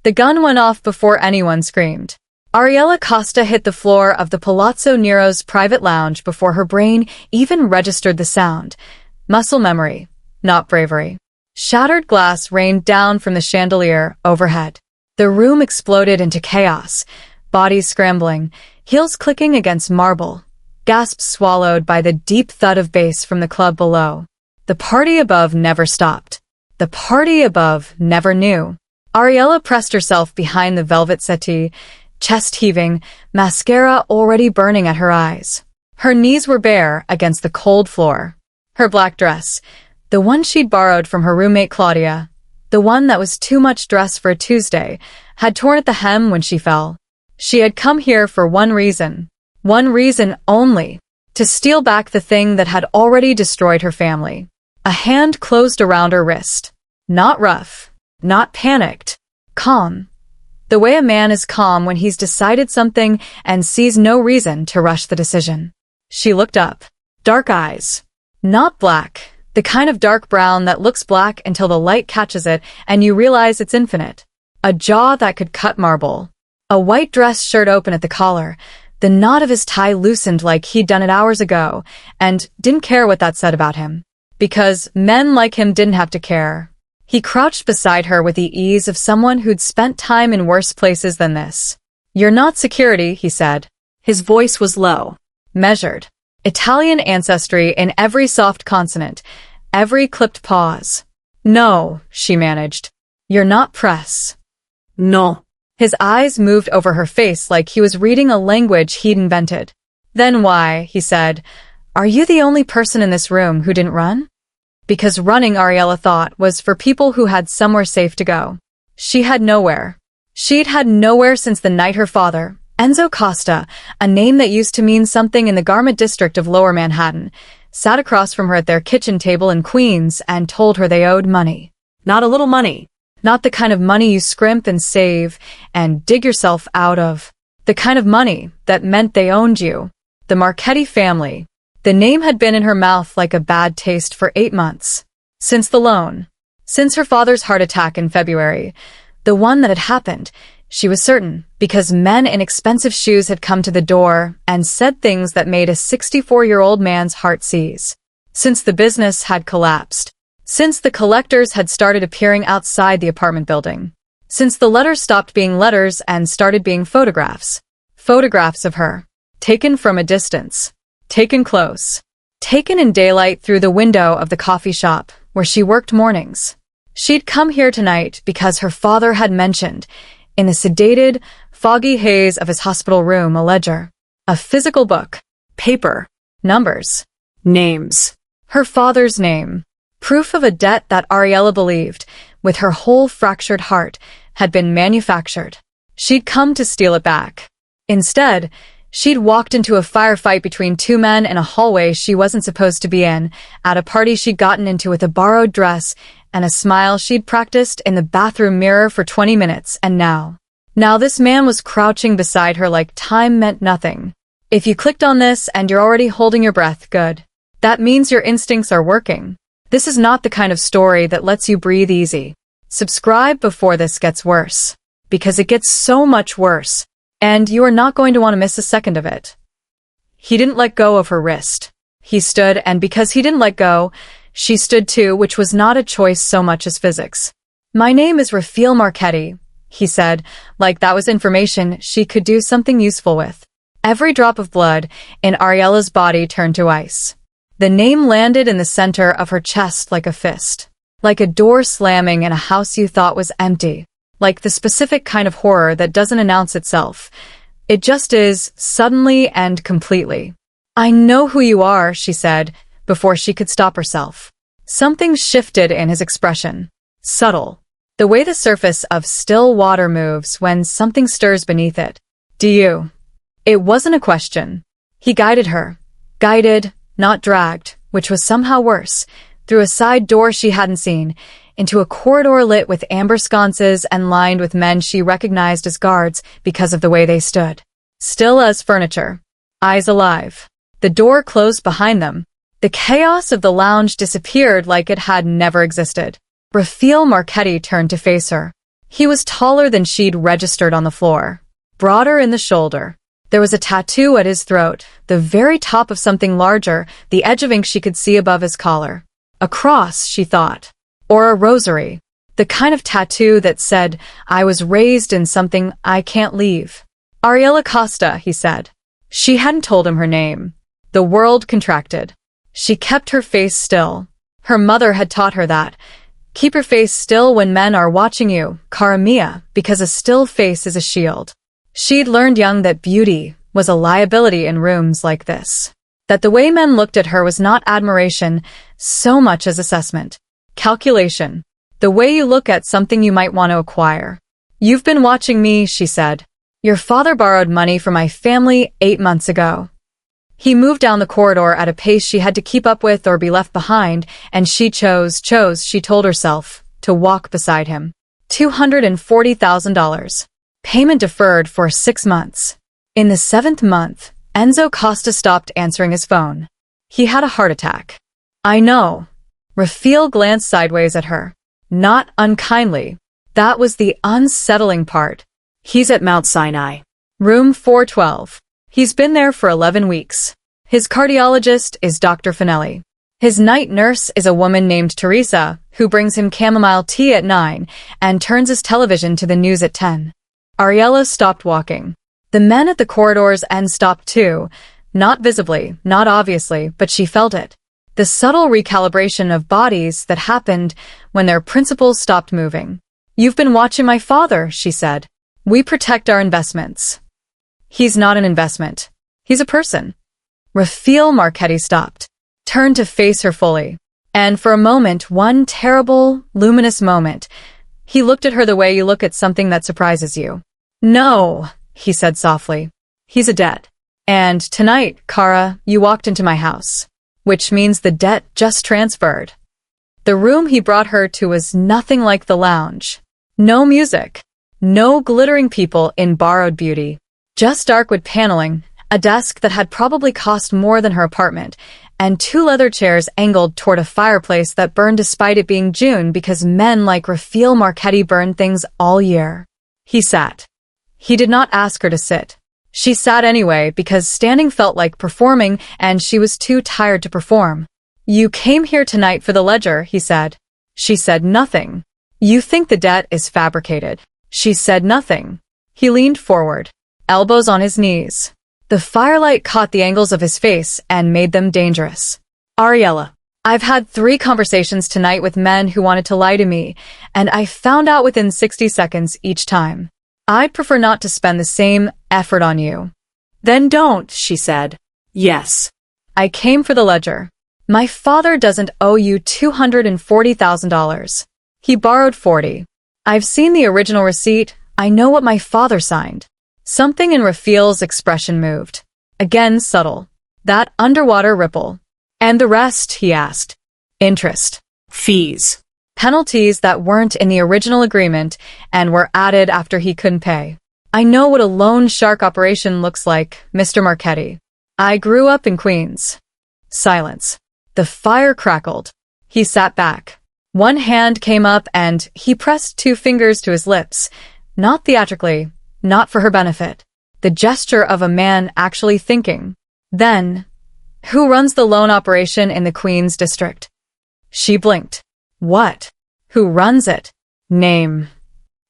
The gun went off before anyone screamed. Ariella Costa hit the floor of the Palazzo Nero's private lounge before her brain even registered the sound. Muscle memory, not bravery. Shattered glass rained down from the chandelier overhead. The room exploded into chaos, bodies scrambling, heels clicking against marble, gasps swallowed by the deep thud of bass from the club below. The party above never stopped. The party above never knew. Ariella pressed herself behind the velvet settee, chest heaving, mascara already burning at her eyes. Her knees were bare against the cold floor. Her black dress, the one she'd borrowed from her roommate Claudia, the one that was too much dress for a Tuesday, had torn at the hem when she fell. She had come here for one reason only, to steal back the thing that had already destroyed her family. A hand closed around her wrist. Not rough, not panicked, calm. The way a man is calm when he's decided something and sees no reason to rush the decision. She looked up. Dark eyes. Not black, the kind of dark brown that looks black until the light catches it and you realize it's infinite. A jaw that could cut marble. A white dress shirt open at the collar. The knot of his tie loosened like he'd done it hours ago, and didn't care what that said about him. Because men like him didn't have to care. He crouched beside her with the ease of someone who'd spent time in worse places than this. You're not security, he said. His voice was low, measured. Italian ancestry in every soft consonant, every clipped pause. No, she managed. You're not press. No. His eyes moved over her face like he was reading a language he'd invented. Then why, he said, are you the only person in this room who didn't run? Because running, Ariella thought, was for people who had somewhere safe to go. She had nowhere. She'd had nowhere since the night her father, Enzo Costa, a name that used to mean something in the garment district of Lower Manhattan, sat across from her at their kitchen table in Queens and told her they owed money. Not a little money. Not the kind of money you scrimp and save and dig yourself out of. The kind of money that meant they owned you. The Marchetti family. The name had been in her mouth like a bad taste for 8 months. Since the loan. Since her father's heart attack in February. The one that had happened, she was certain, because men in expensive shoes had come to the door and said things that made a 64-year-old man's heart seize. Since the business had collapsed. Since the collectors had started appearing outside the apartment building. Since the letters stopped being letters and started being photographs. Photographs of her. Taken from a distance. Taken close. Taken in daylight through the window of the coffee shop where she worked mornings. She'd come here tonight because her father had mentioned, in the sedated, foggy haze of his hospital room, a ledger. A physical book. Paper. Numbers. Names. Her father's name. Proof of a debt that Ariella believed, with her whole fractured heart, had been manufactured. She'd come to steal it back. Instead, she'd walked into a firefight between two men in a hallway she wasn't supposed to be in, at a party she'd gotten into with a borrowed dress and a smile she'd practiced in the bathroom mirror for 20 minutes, and now this man was crouching beside her like time meant nothing. If you clicked on this and you're already holding your breath, good. That means your instincts are working. This is not the kind of story that lets you breathe easy. Subscribe before this gets worse. Because it gets so much worse. And you are not going to want to miss a second of it. He didn't let go of her wrist. He stood, and because he didn't let go, she stood too, which was not a choice so much as physics. My name is Rafaele Marchetti, he said, like that was information she could do something useful with. Every drop of blood in Ariella's body turned to ice. The name landed in the center of her chest like a fist. Like a door slamming in a house you thought was empty. Like the specific kind of horror that doesn't announce itself. It just is, suddenly and completely. I know who you are, she said, before she could stop herself. Something shifted in his expression. Subtle. The way the surface of still water moves when something stirs beneath it. Do you? It wasn't a question. He guided her. Guided, not dragged, which was somehow worse, through a side door she hadn't seen, into a corridor lit with amber sconces and lined with men she recognized as guards because of the way they stood. Still as furniture. Eyes alive. The door closed behind them. The chaos of the lounge disappeared like it had never existed. Rafaele Marchetti turned to face her. He was taller than she'd registered on the floor, broader in the shoulder. There was a tattoo at his throat, the very top of something larger, the edge of ink she could see above his collar. A cross, she thought. Or a rosary. The kind of tattoo that said, "I was raised in something I can't leave." Ariella Costa, he said. She hadn't told him her name. The world contracted. She kept her face still. Her mother had taught her that. Keep your face still when men are watching you, cara mia, because a still face is a shield. She'd learned young that beauty was a liability in rooms like this. That the way men looked at her was not admiration so much as assessment. Calculation. The way you look at something you might want to acquire. "You've been watching me," she said. "Your father borrowed money from my family 8 months ago." He moved down the corridor at a pace she had to keep up with or be left behind, and she chose, she told herself, to walk beside him. $240,000. Payment deferred for 6 months. In the 7th month, Enzo Costa stopped answering his phone. He had a heart attack. "I know." Rafaele glanced sideways at her. Not unkindly. That was the unsettling part. "He's at Mount Sinai. Room 412. He's been there for 11 weeks. His cardiologist is Dr. Finelli. His night nurse is a woman named Teresa, who brings him chamomile tea at 9 and turns his television to the news at 10. Ariella stopped walking. The men at the corridor's end stopped too. Not visibly, not obviously, but she felt it. The subtle recalibration of bodies that happened when their principles stopped moving. "You've been watching my father," she said. "We protect our investments." "He's not an investment. He's a person." Rafaele Marchetti stopped, turned to face her fully. And for a moment, one terrible, luminous moment, he looked at her the way you look at something that surprises you. "No," he said softly. "He's a debt. And tonight, Cara, you walked into my house. Which means the debt just transferred." The room he brought her to was nothing like the lounge. No music. No glittering people in borrowed beauty. Just dark wood paneling, a desk that had probably cost more than her apartment, and 2 leather chairs angled toward a fireplace that burned despite it being June because men like Rafaele Marchetti burned things all year. He sat. He did not ask her to sit. She sat anyway because standing felt like performing and she was too tired to perform. "You came here tonight for the ledger," he said. She said nothing. "You think the debt is fabricated." She said nothing. He leaned forward, elbows on his knees. The firelight caught the angles of his face and made them dangerous. "Ariella, I've had 3 conversations tonight with men who wanted to lie to me, and I found out within 60 seconds each time. I'd prefer not to spend the same effort on you." "Then don't," she said. "Yes. I came for the ledger. My father doesn't owe you $240,000. He borrowed 40. I've seen the original receipt. I know what my father signed." Something in Rafaele's expression moved. Again subtle. That underwater ripple. "And the rest?" he asked. "Interest. Fees. Penalties that weren't in the original agreement and were added after he couldn't pay. I know what a loan shark operation looks like, Mr. Marchetti. I grew up in Queens." Silence. The fire crackled. He sat back. One hand came up and he pressed 2 fingers to his lips. Not theatrically, not for her benefit. The gesture of a man actually thinking. Then, "Who runs the loan operation in the Queens district?" She blinked. "What? Who runs it?" "Name."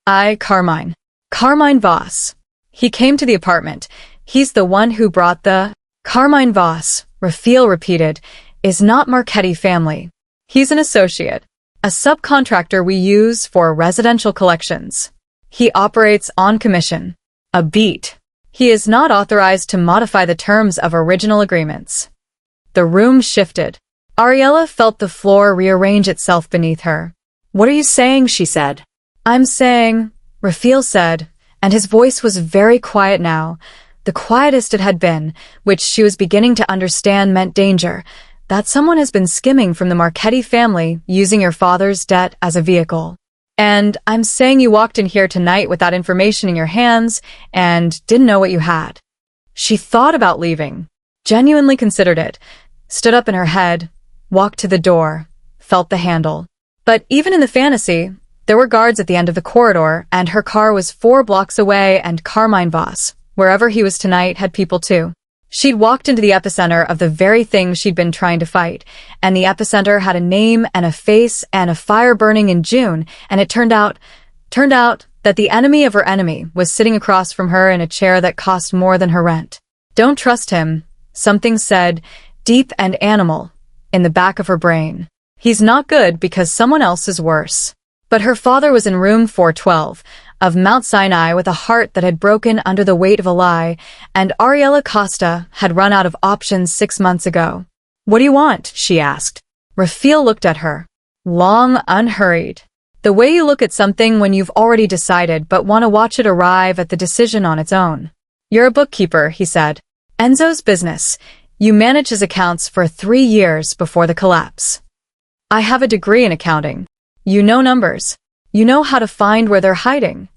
Carmine. Carmine Voss. He came to the apartment. He's the one who brought the—" "Carmine Voss," Rafaele repeated, "is not Marchetti family. He's an associate. A subcontractor we use for residential collections. He operates on commission. A beat. He is not authorized to modify the terms of original agreements." The room shifted. Ariella felt the floor rearrange itself beneath her. "What are you saying?" she said. "I'm saying," Rafaele said, and his voice was very quiet now, the quietest it had been, which she was beginning to understand meant danger, that someone has been skimming from the Marchetti family using your father's debt as a vehicle. "And I'm saying you walked in here tonight with that information in your hands and didn't know what you had." She thought about leaving, genuinely considered it, stood up in her head, walked to the door, felt the handle. But even in the fantasy, There were guards at the end of the corridor, and her car was 4 blocks away, and Carmine Voss, wherever he was tonight, had people too. She'd walked into the epicenter of the very thing she'd been trying to fight, and the epicenter had a name and a face and a fire burning in June, and it turned out that the enemy of her enemy was sitting across from her in a chair that cost more than her rent. Don't trust him, something said, deep and animal, in the back of her brain. He's not good because someone else is worse. But her father was in room 412 of Mount Sinai with a heart that had broken under the weight of a lie, and Ariella Costa had run out of options 6 months ago. What do you want? She asked. Rafaele looked at her. Long, unhurried. The way you look at something when you've already decided but want to watch it arrive at the decision on its own. You're a bookkeeper, he said. Enzo's business. You manage his accounts for 3 years before the collapse. I have a degree in accounting. You know numbers. You know how to find where they're hiding.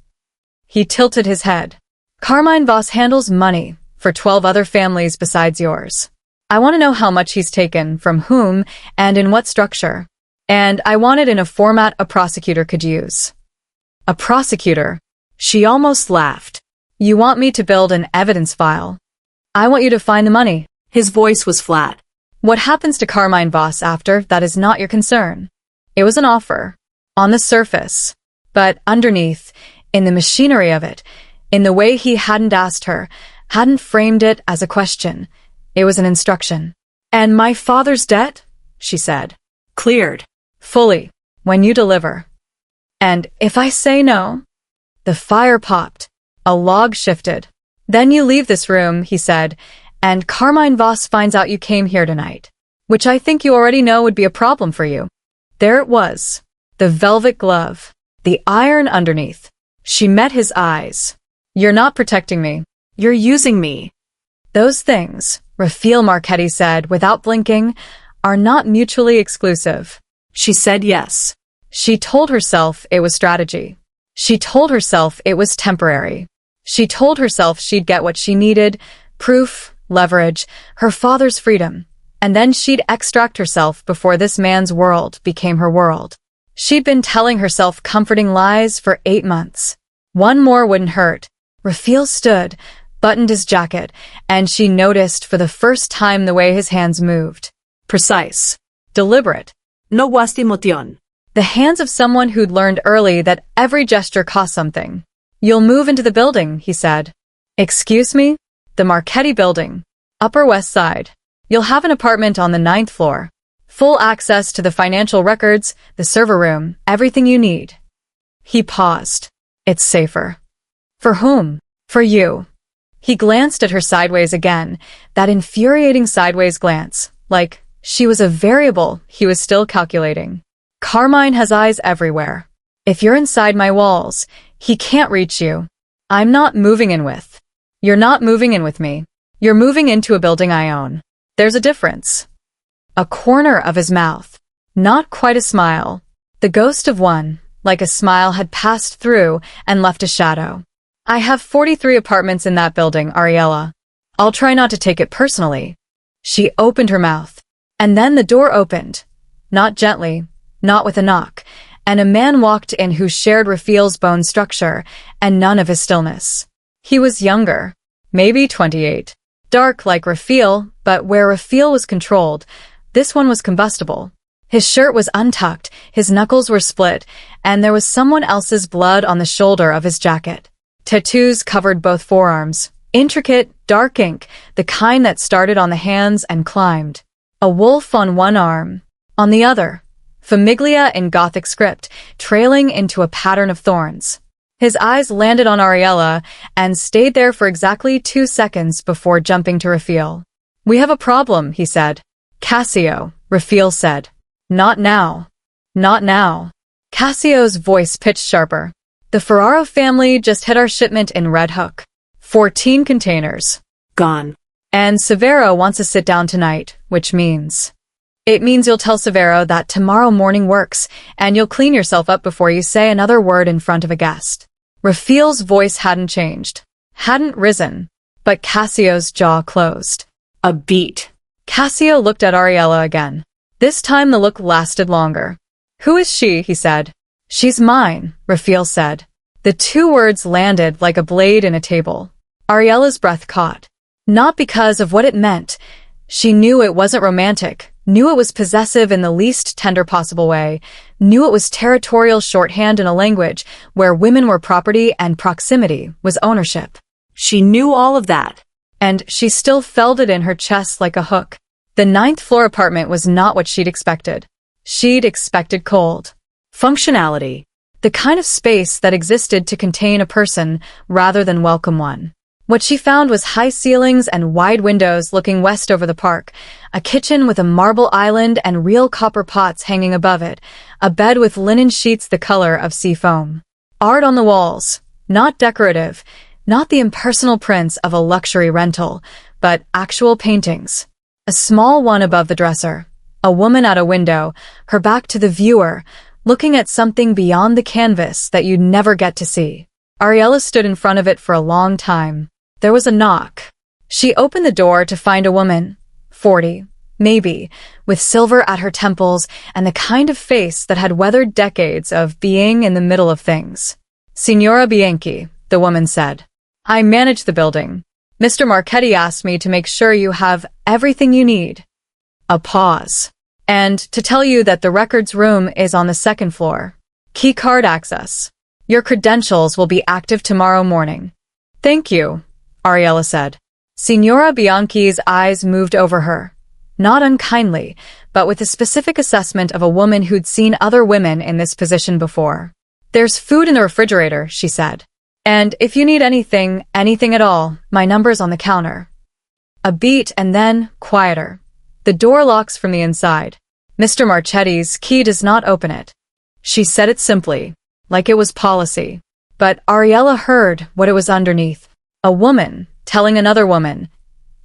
He tilted his head. Carmine Voss handles money for 12 other families besides yours. I want to know how much he's taken, from whom, and in what structure. And I want it in a format a prosecutor could use. A prosecutor? She almost laughed. You want me to build an evidence file? I want you to find the money. His voice was flat. What happens to Carmine Voss after that is not your concern. It was an offer. On the surface. But underneath, in the machinery of it, in the way he hadn't asked her, hadn't framed it as a question, it was an instruction. And my father's debt? She said. Cleared. Fully. When you deliver. And if I say no? The fire popped. A log shifted. Then you leave this room, he said, and Carmine Voss finds out you came here tonight. Which I think you already know would be a problem for you. There it was. The velvet glove. The iron underneath. She met his eyes. You're not protecting me. You're using me. Those things, Rafaele Marchetti said without blinking, are not mutually exclusive. She said yes. She told herself it was strategy. She told herself it was temporary. She told herself she'd get what she needed, proof, leverage, her father's freedom, and then she'd extract herself before this man's world became her world. She'd been telling herself comforting lies for 8 months. One more wouldn't hurt. Rafaele stood, buttoned his jacket, and she noticed for the first time the way his hands moved. Precise. Deliberate. No guastimotion. The hands of someone who'd learned early that every gesture cost something. You'll move into the building, he said. Excuse me? The Marchetti building. Upper West Side. You'll have an apartment on the 9th floor. Full access to the financial records, the server room, everything you need. He paused. It's safer. For whom? For you. He glanced at her sideways again, that infuriating sideways glance, like she was a variable he was still calculating. Carmine has eyes everywhere. If you're inside my walls, he can't reach you. I'm not moving in with. You're not moving in with me. You're moving into a building I own. There's a difference. A corner of his mouth. Not quite a smile. The ghost of one, like a smile, had passed through and left a shadow. I have 43 apartments in that building, Ariella. I'll try not to take it personally. She opened her mouth. And then the door opened. Not gently, not with a knock, and a man walked in who shared Rafaele's bone structure and none of his stillness. He was younger, maybe 28. Dark like Rafaele, but where Rafaele was controlled, this one was combustible. His shirt was untucked, his knuckles were split, and there was someone else's blood on the shoulder of his jacket. Tattoos covered both forearms, intricate, dark ink, the kind that started on the hands and climbed. A wolf on one arm. On the other, Famiglia in Gothic script, trailing into a pattern of thorns. His eyes landed on Ariella and stayed there for exactly 2 seconds before jumping to Rafaele. We have a problem, he said. Cassio, Rafaele said. Not now. Not now. Cassio's voice pitched sharper. The Ferraro family just hit our shipment in Red Hook. 14 containers. Gone. And Severo wants to sit down tonight, which means... It means you'll tell Severo that tomorrow morning works, and you'll clean yourself up before you say another word in front of a guest. Rafaele's voice hadn't changed, hadn't risen, but Cassio's jaw closed. A beat. Cassio looked at Ariella again. This time the look lasted longer. Who is she? He said. She's mine, Rafaele said. The two words landed like a blade in a table. Ariella's breath caught. Not because of what it meant. She knew it wasn't romantic, knew it was possessive in the least tender possible way, knew it was territorial shorthand in a language where women were property and proximity was ownership. She knew all of that, and she still felt it in her chest like a hook. The ninth-floor apartment was not what she'd expected. She'd expected cold. Functionality. The kind of space that existed to contain a person rather than welcome one. What she found was high ceilings and wide windows looking west over the park, a kitchen with a marble island and real copper pots hanging above it, a bed with linen sheets the color of sea foam. Art on the walls, not decorative, not the impersonal prints of a luxury rental, but actual paintings. A small one above the dresser, a woman at a window, her back to the viewer, looking at something beyond the canvas that you'd never get to see. Ariella stood in front of it for a long time. There was a knock. She opened the door to find a woman, 40, maybe, with silver at her temples and the kind of face that had weathered decades of being in the middle of things. Signora Bianchi, the woman said. I manage the building. Mr. Marchetti asked me to make sure you have everything you need. A pause. And to tell you that the records room is on the second floor. Key card access. Your credentials will be active tomorrow morning. Thank you, Ariella said. Signora Bianchi's eyes moved over her. Not unkindly, but with a specific assessment of a woman who'd seen other women in this position before. There's food in the refrigerator, she said. And if you need anything at all, my number's on the counter. A beat and then quieter. The door locks from the inside. Mr. Marchetti's key does not open it. She said it simply, like it was policy. But Ariella heard what it was underneath. A woman telling another woman,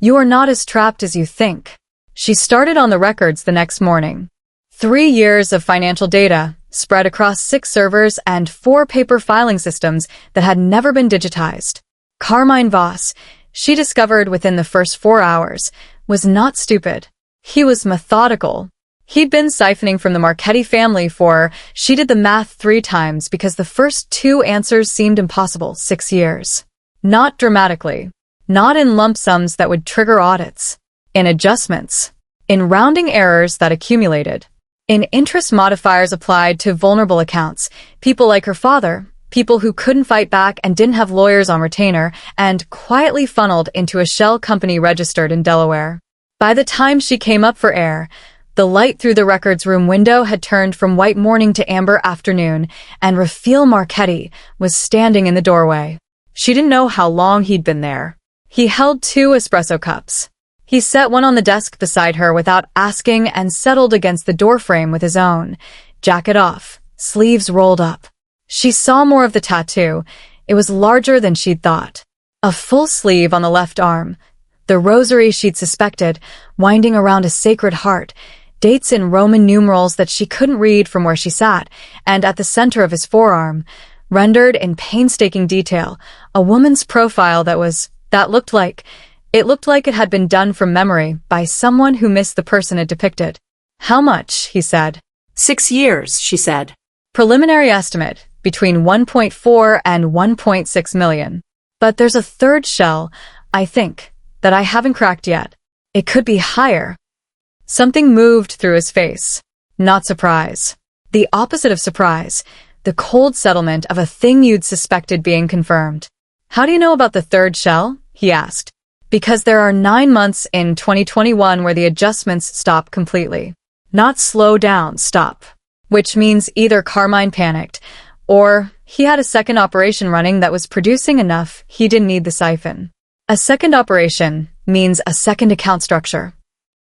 you are not as trapped as you think. She started on the records the next morning. 3 years of financial data, spread across 6 servers and 4 paper filing systems that had never been digitized. Carmine Voss, she discovered within the first 4 hours, was not stupid. He was methodical. He'd been siphoning from the Marchetti family for, she did the math 3 times because the first 2 answers seemed impossible, 6 years. Not dramatically. Not in lump sums that would trigger audits. In adjustments. In rounding errors that accumulated. In interest modifiers applied to vulnerable accounts. People like her father, people who couldn't fight back and didn't have lawyers on retainer, and quietly funneled into a shell company registered in Delaware. By the time she came up for air, the light through the records room window had turned from white morning to amber afternoon, and Rafaele Marchetti was standing in the doorway. She didn't know how long he'd been there. He held 2 espresso cups. He set one on the desk beside her without asking and settled against the doorframe with his own. Jacket off, sleeves rolled up. She saw more of the tattoo. It was larger than she'd thought. A full sleeve on the left arm. The rosary she'd suspected, winding around a sacred heart, dates in Roman numerals that she couldn't read from where she sat, and at the center of his forearm, rendered in painstaking detail, a woman's profile that looked like it had been done from memory by someone who missed the person it depicted. How much, he said. 6 years, she said. Preliminary estimate, between 1.4 and 1.6 million. But there's a third shell, I think, that I haven't cracked yet. It could be higher. Something moved through his face. Not surprise. The opposite of surprise. The cold settlement of a thing you'd suspected being confirmed. How do you know about the third shell? He asked. Because there are 9 months in 2021 where the adjustments stop completely. Not slow down, stop. Which means either Carmine panicked, or he had a second operation running that was producing enough he didn't need the siphon. A second operation means a second account structure.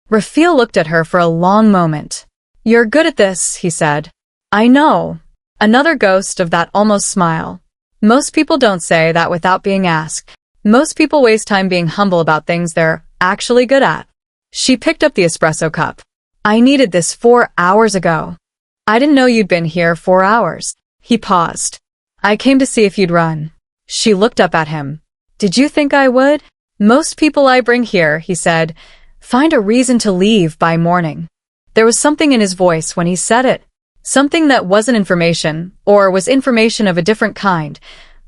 Rafaele looked at her for a long moment. You're good at this, he said. I know. Another ghost of that almost smile. Most people don't say that without being asked. Most people waste time being humble about things they're actually good at. She picked up the espresso cup. I needed this 4 hours ago. I didn't know you'd been here 4 hours. He paused. I came to see if you'd run. She looked up at him. Did you think I would? Most people I bring here, he said, find a reason to leave by morning. There was something in his voice when he said it. Something that wasn't information, or was information of a different kind,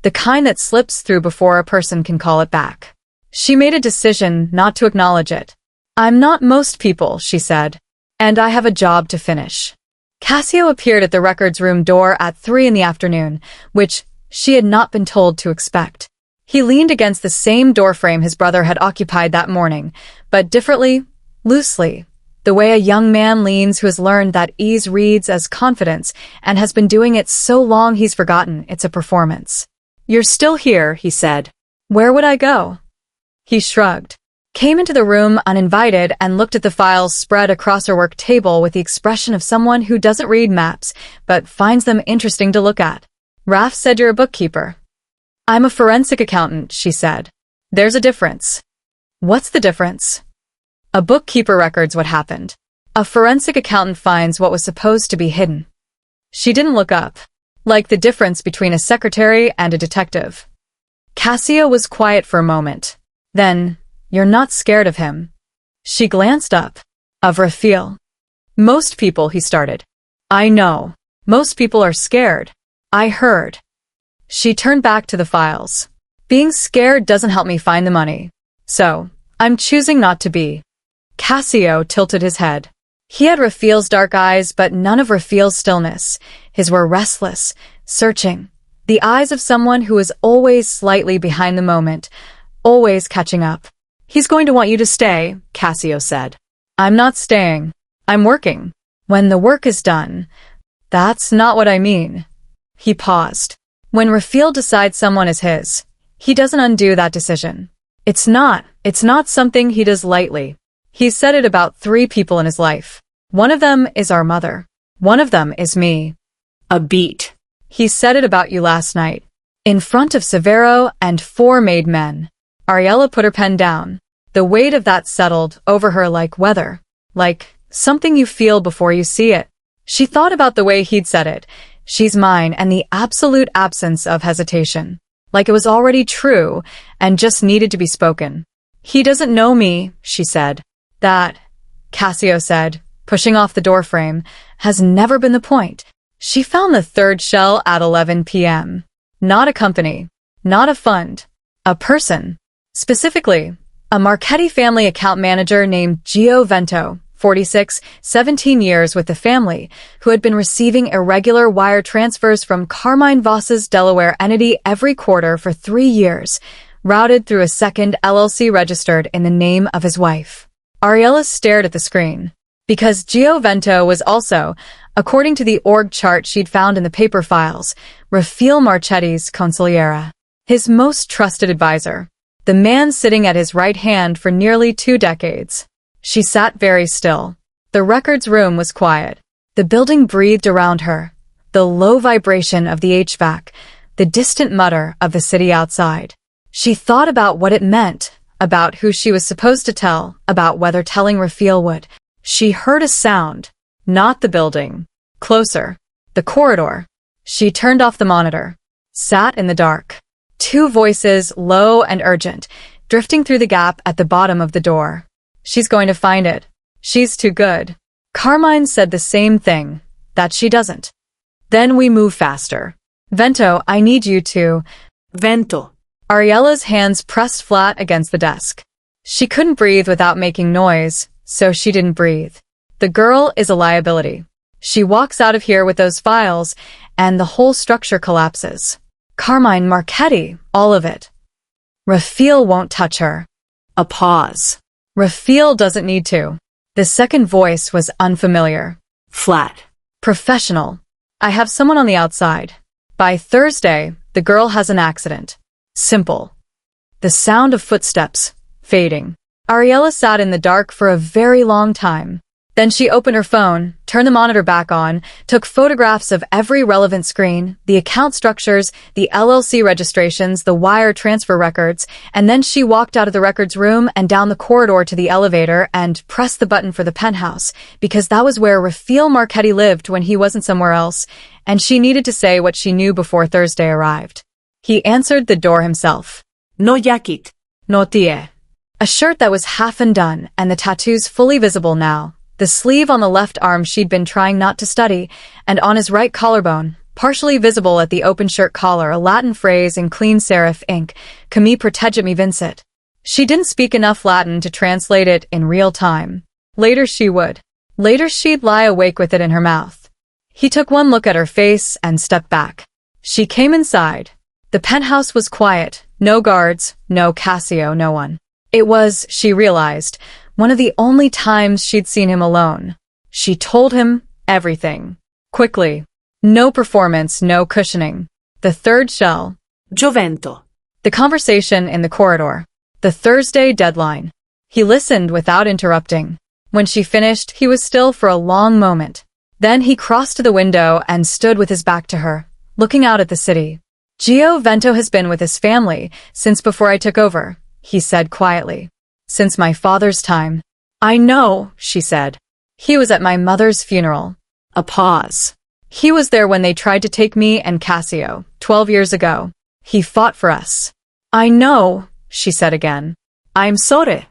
the kind that slips through before a person can call it back. She made a decision not to acknowledge it. "I'm not most people," she said, "and I have a job to finish." Cassio appeared at the records room door at 3 in the afternoon, which she had not been told to expect. He leaned against the same doorframe his brother had occupied that morning, but differently, loosely, the way a young man leans who has learned that ease reads as confidence and has been doing it so long he's forgotten it's a performance. "You're still here," he said. "Where would I go?" He shrugged, came into the room uninvited and looked at the files spread across her work table with the expression of someone who doesn't read maps but finds them interesting to look at. "Raf said you're a bookkeeper." "I'm a forensic accountant," she said. "There's a difference." "What's the difference?" "A bookkeeper records what happened. A forensic accountant finds what was supposed to be hidden." She didn't look up, like the difference between a secretary and a detective. Cassio was quiet for a moment. Then, "You're not scared of him?" She glanced up. "Of Rafaele?" "Most people," he started. "I know. Most people are scared. I heard." She turned back to the files. "Being scared doesn't help me find the money. So, I'm choosing not to be." Cassio tilted his head. He had Rafaele's dark eyes, but none of Rafaele's stillness. His were restless, searching. The eyes of someone who is always slightly behind the moment, always catching up. "He's going to want you to stay," Cassio said. "I'm not staying. I'm working. When the work is done." "That's not what I mean." He paused. When Rafaele decides someone is his, he doesn't undo that decision. It's not something he does lightly. He's said it about 3 people in his life. One of them is our mother. One of them is me. A beat. He said it about you last night, in front of Severo and 4 made men. Ariella put her pen down. The weight of that settled over her like weather, like something you feel before you see it. She thought about the way he'd said it. "She's mine," and the absolute absence of hesitation. Like it was already true and just needed to be spoken. "He doesn't know me," she said. "That," Cassio said, pushing off the doorframe, "has never been the point." She found the 3rd shell at 11 p.m. Not a company, not a fund, a person. Specifically, a Marchetti family account manager named Gio Vento, 46, 17 years with the family, who had been receiving irregular wire transfers from Carmine Voss's Delaware entity every quarter for 3 years, routed through a second LLC registered in the name of his wife. Ariella stared at the screen, because Gio Vento was also, according to the org chart she'd found in the paper files, Rafaele Marchetti's consigliere, his most trusted advisor, the man sitting at his right hand for nearly 2 decades. She sat very still. The records room was quiet. The building breathed around her, the low vibration of the HVAC, the distant mutter of the city outside. She thought about what it meant, about who she was supposed to tell, about whether telling Rafaele would. She heard a sound, not the building. Closer. The corridor. She turned off the monitor. Sat in the dark. 2 voices, low and urgent, drifting through the gap at the bottom of the door. "She's going to find it. She's too good." Carmine said the same thing, that she doesn't. "Then we move faster. Vento, I need you to—" "Vento." Ariella's hands pressed flat against the desk. She couldn't breathe without making noise, so she didn't breathe. The girl is a liability. She walks out of here with those files, and the whole structure collapses. Carmine Marchetti, all of it. Rafaele won't touch her. A pause. Rafaele doesn't need to. The second voice was unfamiliar. Flat. Professional. "I have someone on the outside. By Thursday, the girl has an accident." Simple. The sound of footsteps, fading. Ariella sat in the dark for a very long time. Then she opened her phone, turned the monitor back on, took photographs of every relevant screen, the account structures, the LLC registrations, the wire transfer records, and then she walked out of the records room and down the corridor to the elevator and pressed the button for the penthouse, because that was where Rafaele Marchetti lived when he wasn't somewhere else, and she needed to say what she knew before Thursday arrived. He answered the door himself. "No jacket." "No tie." A shirt that was half undone and the tattoos fully visible now, The sleeve on the left arm she'd been trying not to study, and on his right collarbone, partially visible at the open shirt collar, a Latin phrase in clean serif ink, "Que me protegge mi vincit." She didn't speak enough Latin to translate it in real time. Later she would. Later she'd lie awake with it in her mouth. He took one look at her face and stepped back. She came inside. The penthouse was quiet. No guards, no Cassio, no one. It was, she realized, one of the only times she'd seen him alone. She told him everything. Quickly. No performance, no cushioning. The third shell. Giovento. The conversation in the corridor. The Thursday deadline. He listened without interrupting. When she finished, he was still for a long moment. Then he crossed to the window and stood with his back to her, looking out at the city. Giovento has been with his family since before I took over, he said quietly. Since my father's time. I know, she said. He was at my mother's funeral. A pause. He was there when they tried to take me and Cassio, 12 years ago. He fought for us. I know, she said again. I'm sorry.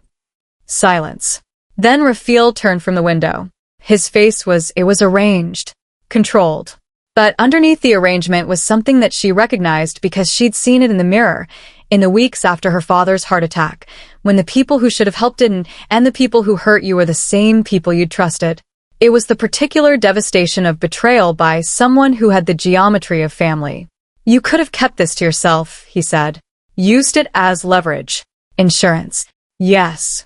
Silence. Then Rafael turned from the window. His face was arranged, controlled. But underneath the arrangement was something that she recognized because she'd seen it in the mirror, in the weeks after her father's heart attack, when the people who should have helped didn't, and the people who hurt you were the same people you'd trusted. It was the particular devastation of betrayal by someone who had the geometry of family. You could have kept this to yourself, he said. Used it as leverage. Insurance. Yes.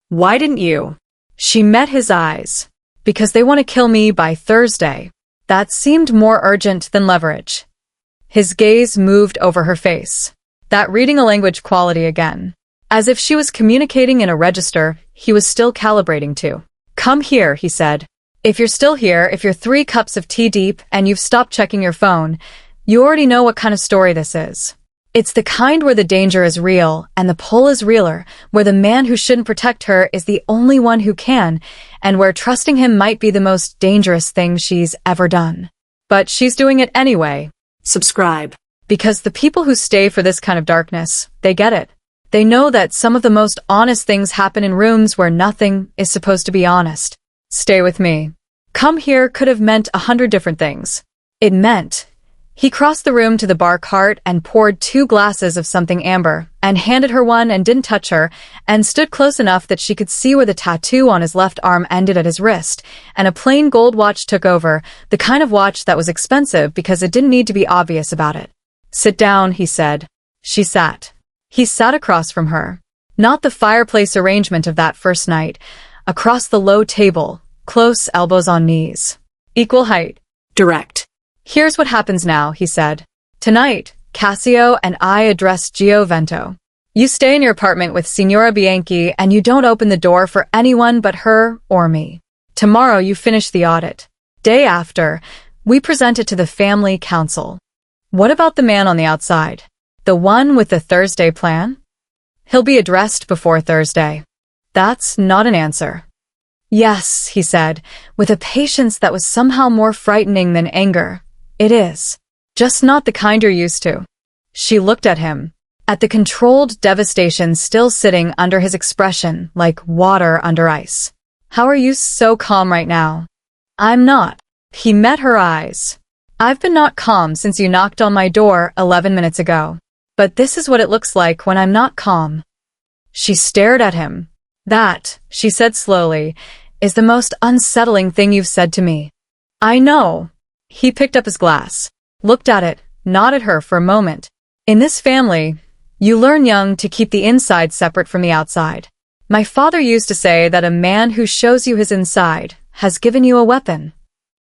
Why didn't you? She met his eyes. Because they want to kill me by Thursday. That seemed more urgent than leverage. His gaze moved over her face. That reading a language quality again. As if she was communicating in a register he was still calibrating to. Come here, he said. If you're still here, if you're 3 cups of tea deep and you've stopped checking your phone, you already know what kind of story this is. It's the kind where the danger is real and the pull is realer, where the man who shouldn't protect her is the only one who can, and where trusting him might be the most dangerous thing she's ever done. But she's doing it anyway. Subscribe. Because the people who stay for this kind of darkness, they get it. They know that some of the most honest things happen in rooms where nothing is supposed to be honest. Stay with me. Come here could have meant 100 different things. It meant... He crossed the room to the bar cart and poured 2 glasses of something amber, and handed her one and didn't touch her, and stood close enough that she could see where the tattoo on his left arm ended at his wrist, and a plain gold watch took over, the kind of watch that was expensive because it didn't need to be obvious about it. Sit down, he said. She sat. He sat across from her. Not the fireplace arrangement of that first night. Across the low table, close, elbows on knees. Equal height. Direct. Here's what happens now, he said. Tonight, Cassio and I address Giovento. You stay in your apartment with Signora Bianchi and you don't open the door for anyone but her or me. Tomorrow you finish the audit. Day after, we present it to the family council. What about the man on the outside? The one with the Thursday plan? He'll be addressed before Thursday. That's not an answer. Yes, he said, with a patience that was somehow more frightening than anger. It is. Just not the kind you're used to. She looked at him, at the controlled devastation still sitting under his expression like water under ice. How are you so calm right now? I'm not. He met her eyes. I've been not calm since you knocked on my door 11 minutes ago. But this is what it looks like when I'm not calm. She stared at him. That, she said slowly, is the most unsettling thing you've said to me. I know. He picked up his glass, looked at it, nodded her for a moment. In this family, you learn young to keep the inside separate from the outside. My father used to say that a man who shows you his inside has given you a weapon.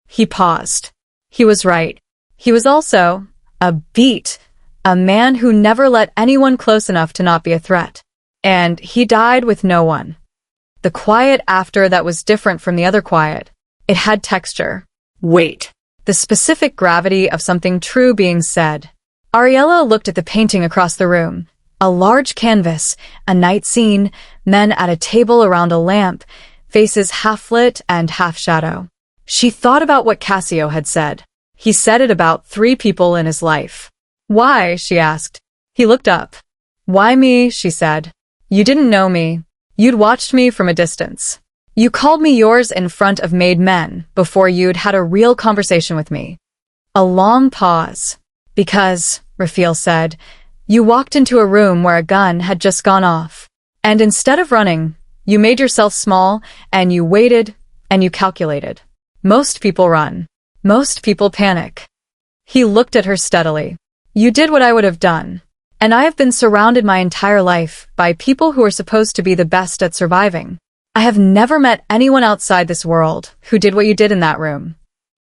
He paused. He was right. He was also a beat, a man who never let anyone close enough to not be a threat. And he died with no one. The quiet after that was different from the other quiet. It had texture. Weight. The specific gravity of something true being said. Ariella looked at the painting across the room. A large canvas, a night scene, men at a table around a lamp, faces half-lit and half-shadow. She thought about what Cassio had said. He said it about 3 people in his life. Why? She asked. He looked up. Why me? She said. You didn't know me. You'd watched me from a distance. You called me yours in front of made men before you'd had a real conversation with me. A long pause. Because, Rafaele said, you walked into a room where a gun had just gone off. And instead of running, you made yourself small, and you waited, and you calculated. Most people run. Most people panic. He looked at her steadily. You did what I would have done. And I have been surrounded my entire life by people who are supposed to be the best at surviving. I have never met anyone outside this world who did what you did in that room.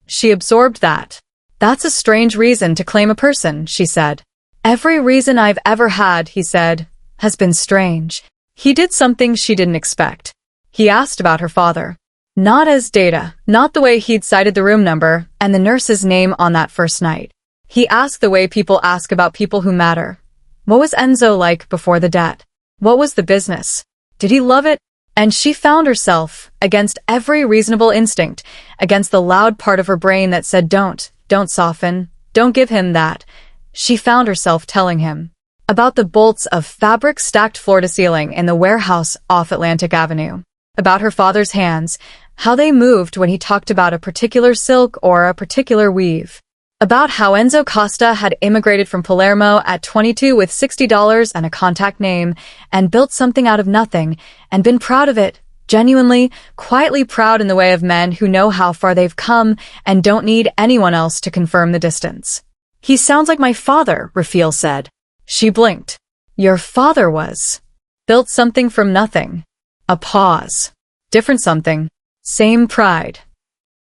She absorbed that. That's a strange reason to claim a person, she said. Every reason I've ever had, he said, has been strange. He did something she didn't expect. He asked about her father. Not as data, not the way he'd cited the room number and the nurse's name on that first night. He asked the way people ask about people who matter. What was Enzo like before the debt? What was the business? Did he love it? And she found herself, against every reasonable instinct, against the loud part of her brain that said don't soften, don't give him that. She found herself telling him about the bolts of fabric stacked floor to ceiling in the warehouse off Atlantic Avenue, about her father's hands, how they moved when he talked about a particular silk or a particular weave, about how Enzo Costa had immigrated from Palermo at 22 with $60 and a contact name and built something out of nothing and been proud of it, genuinely, quietly proud in the way of men who know how far they've come and don't need anyone else to confirm the distance. He sounds like my father, Rafaele said. She blinked. Your father was. Built something from nothing. A pause. Different something. Same pride.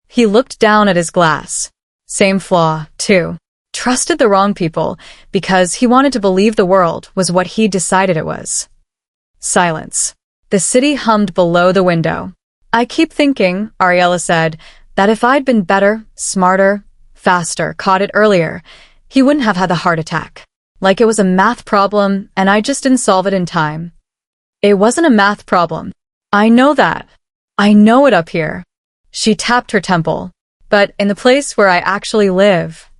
He looked down at his glass. Same flaw, too. Trusted the wrong people because he wanted to believe the world was what he decided it was. Silence. The city hummed below the window. I keep thinking, Ariella said, that if I'd been better, smarter, faster, caught it earlier, he wouldn't have had the heart attack. Like it was a math problem and I just didn't solve it in time. It wasn't a math problem. I know that. I know it up here. She tapped her temple. But in the place where I actually live.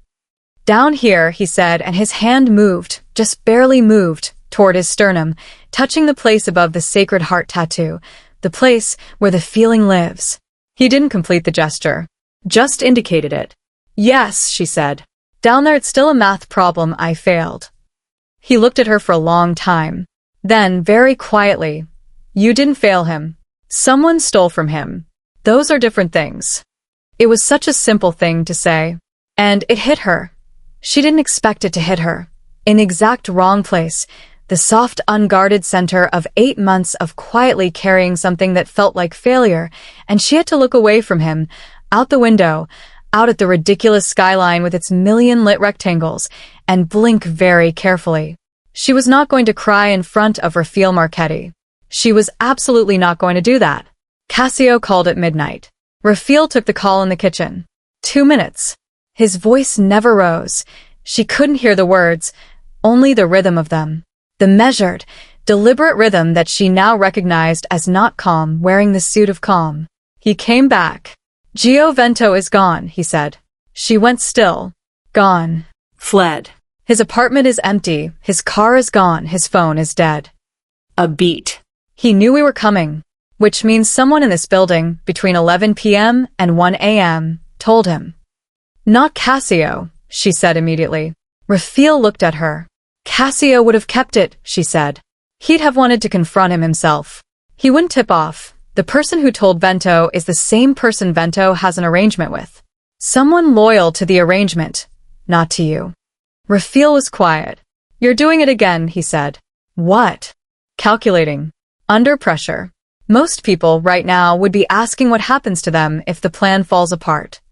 Down here, he said, and his hand moved, just barely moved, toward his sternum, touching the place above the Sacred Heart tattoo, the place where the feeling lives. He didn't complete the gesture, just indicated it. Yes, she said. Down there it's still a math problem I failed. He looked at her for a long time. Then, very quietly, you didn't fail him. Someone stole from him. Those are different things. It was such a simple thing to say. And it hit her. She didn't expect it to hit her. In the exact wrong place, the soft, unguarded center of 8 months of quietly carrying something that felt like failure, and she had to look away from him, out the window, out at the ridiculous skyline with its million lit rectangles, and blink very carefully. She was not going to cry in front of Rafaele Marchetti. She was absolutely not going to do that. Cassio called at midnight. Rafaele took the call in the kitchen. 2 minutes. His voice never rose. She couldn't hear the words, only the rhythm of them. The measured, deliberate rhythm that she now recognized as not calm, wearing the suit of calm. He came back. Gio Vento is gone, he said. She went still. Gone. Fled. His apartment is empty, his car is gone, his phone is dead. A beat. He knew we were coming. Which means someone in this building, between 11 p.m. and 1 a.m., told him. Not Cassio, she said immediately. Rafaele looked at her. Cassio would have kept it, she said. He'd have wanted to confront him himself. He wouldn't tip off. The person who told Vento is the same person Vento has an arrangement with. Someone loyal to the arrangement, not to you. Rafaele was quiet. You're doing it again, he said. What? Calculating. Under pressure. Most people right now would be asking what happens to them if the plan falls apart.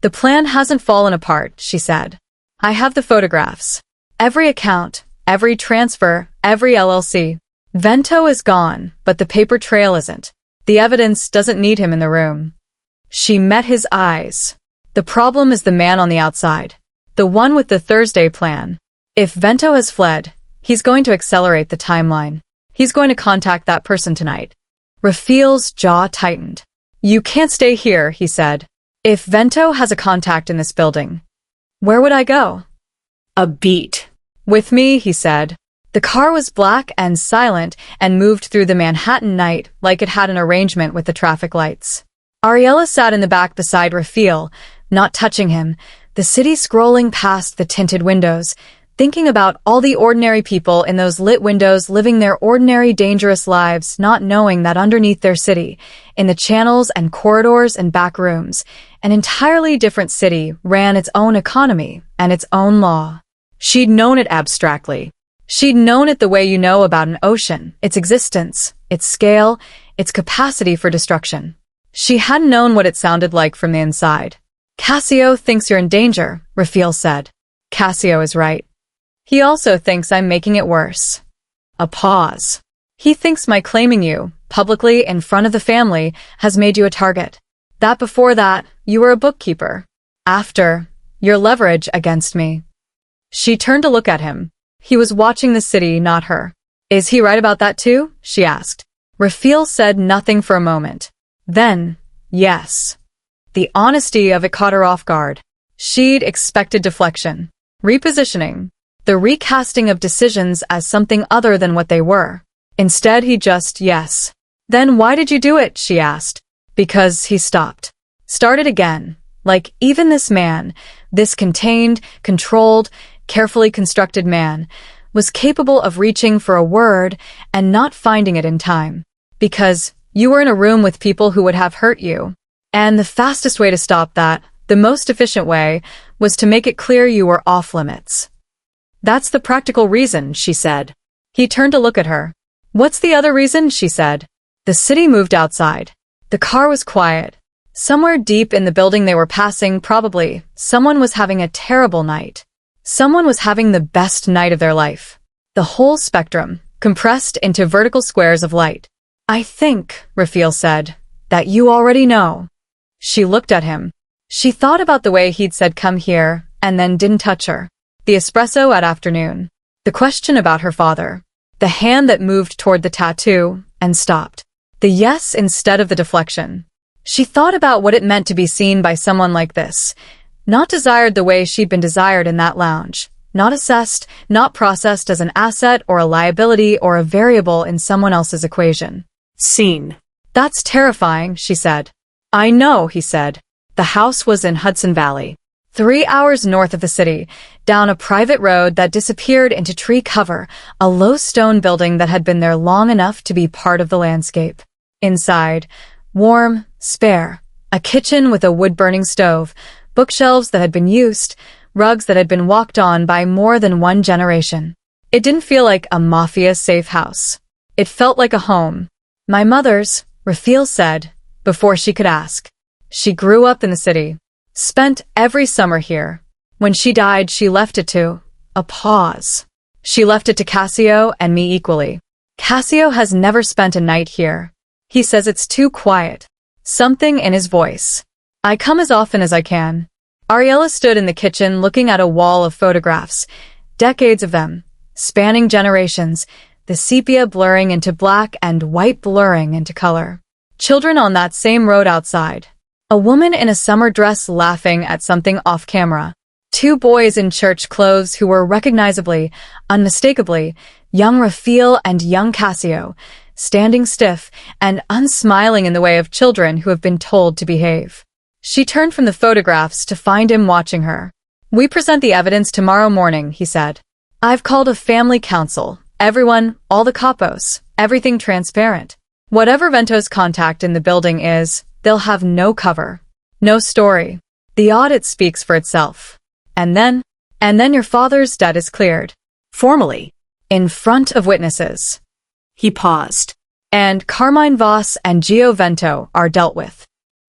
The plan hasn't fallen apart, she said. I have the photographs. Every account, every transfer, every LLC. Vento is gone, but the paper trail isn't. The evidence doesn't need him in the room. She met his eyes. The problem is the man on the outside. The one with the Thursday plan. If Vento has fled, he's going to accelerate the timeline. He's going to contact that person tonight. Rafaele's jaw tightened. You can't stay here, he said. If Vento has a contact in this building, where would I go? A beat. With me, he said. The car was black and silent and moved through the Manhattan night like it had an arrangement with the traffic lights. Ariella sat in the back beside Rafaele, not touching him, the city scrolling past the tinted windows, thinking about all the ordinary people in those lit windows living their ordinary dangerous lives, not knowing that underneath their city, in the channels and corridors and back rooms, an entirely different city ran its own economy and its own law. She'd known it abstractly. She'd known it the way you know about an ocean, its existence, its scale, its capacity for destruction. She hadn't known what it sounded like from the inside. Cassio thinks you're in danger, Rafaele said. Cassio is right. He also thinks I'm making it worse. A pause. He thinks my claiming you, publicly in front of the family, has made you a target. That before that, you were a bookkeeper. After, your leverage against me. She turned to look at him. He was watching the city, not her. Is he right about that too? She asked. Rafaele said nothing for a moment. Then, yes. The honesty of it caught her off guard. She'd expected deflection, repositioning, the recasting of decisions as something other than what they were. Instead, he just, yes. Then why did you do it? She asked. Because he stopped. Started again. Like even this man, this contained, controlled, carefully constructed man, was capable of reaching for a word and not finding it in time. Because you were in a room with people who would have hurt you. And the fastest way to stop that, the most efficient way, was to make it clear you were off limits. That's the practical reason, she said. He turned to look at her. What's the other reason? She said. The city moved outside. The car was quiet. Somewhere deep in the building they were passing, probably, someone was having a terrible night. Someone was having the best night of their life. The whole spectrum, compressed into vertical squares of light. I think, Rafaele said, that you already know. She looked at him. She thought about the way he'd said come here, and then didn't touch her. The espresso at afternoon. The question about her father. The hand that moved toward the tattoo, and stopped. The yes instead of the deflection. She thought about what it meant to be seen by someone like this. Not desired the way she'd been desired in that lounge. Not assessed, not processed as an asset or a liability or a variable in someone else's equation. Seen. That's terrifying, she said. I know, he said. The house was in Hudson Valley. 3 hours north of the city, down a private road that disappeared into tree cover, a low stone building that had been there long enough to be part of the landscape. Inside, warm, spare, a kitchen with a wood-burning stove, bookshelves that had been used, rugs that had been walked on by more than one generation. It didn't feel like a mafia-safe house. It felt like a home. My mother's, Rafaele said, before she could ask. She grew up in the city. Spent every summer here. When she died, she left it to a pause. She left it to Cassio and me equally. Cassio has never spent a night here. He says it's too quiet. Something in his voice. I come as often as I can. Ariella stood in the kitchen looking at a wall of photographs, decades of them, spanning generations, the sepia blurring into black and white blurring into color. Children on that same road outside. A woman in a summer dress laughing at something off camera. 2 boys in church clothes who were recognizably, unmistakably, young Rafaele and young Cassio, standing stiff and unsmiling in the way of children who have been told to behave. She turned from the photographs to find him watching her. We present the evidence tomorrow morning, he said. I've called a family council. Everyone, all the capos, everything transparent. Whatever Vento's contact in the building is, they'll have no cover. No story. The audit speaks for itself. And then your father's debt is cleared. Formally. In front of witnesses. He paused. And Carmine Voss and Gio Vento are dealt with.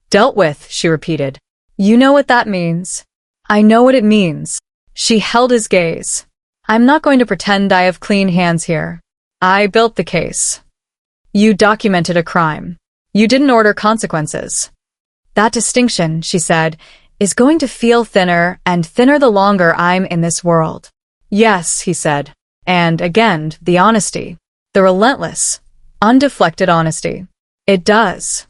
Dealt with, she repeated. You know what that means. I know what it means. She held his gaze. I'm not going to pretend I have clean hands here. I built the case. You documented a crime. You didn't order consequences. That distinction, she said, is going to feel thinner and thinner the longer I'm in this world. Yes, he said. And again, the honesty. The relentless, undeflected honesty. It does.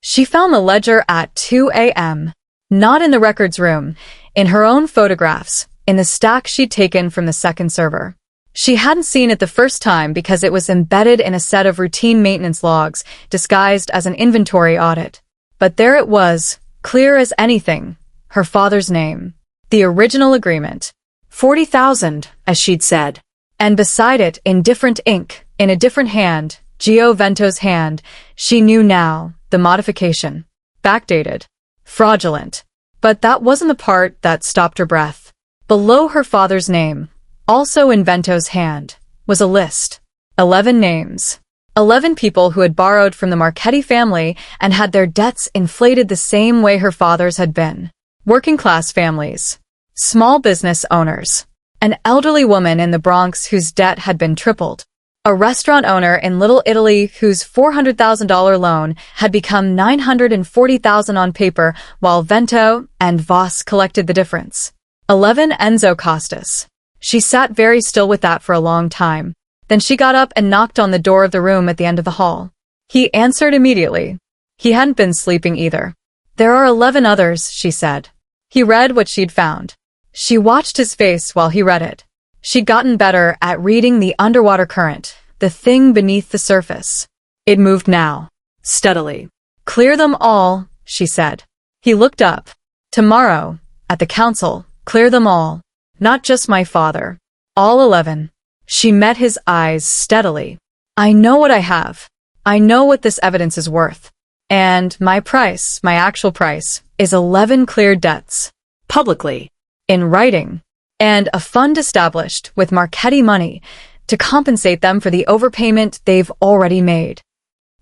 She found the ledger at 2 a.m. Not in the records room, in her own photographs, in the stack she'd taken from the second server. She hadn't seen it the first time because it was embedded in a set of routine maintenance logs, disguised as an inventory audit. But there it was, clear as anything, her father's name. The original agreement. 40,000, as she'd said. And beside it, in different ink, in a different hand, Gio Vento's hand, she knew now, the modification. Backdated. Fraudulent. But that wasn't the part that stopped her breath. Below her father's name, also in Vento's hand, was a list. 11 names. 11 people who had borrowed from the Marchetti family and had their debts inflated the same way her father's had been. Working-class families. Small business owners. An elderly woman in the Bronx whose debt had been tripled. A restaurant owner in Little Italy whose $400,000 loan had become $940,000 on paper while Vento and Voss collected the difference. 11 Enzo Costas. She sat very still with that for a long time. Then she got up and knocked on the door of the room at the end of the hall. He answered immediately. He hadn't been sleeping either. There are 11 others, she said. He read what she'd found. She watched his face while he read it. She'd gotten better at reading the underwater current, the thing beneath the surface. It moved now. Steadily. Clear them all, she said. He looked up. Tomorrow, at the council, clear them all. Not just my father. All 11. She met his eyes steadily. I know what I have. I know what this evidence is worth. And my price, my actual price, is 11 cleared debts. Publicly. In writing. And a fund established with Marchetti money to compensate them for the overpayment they've already made.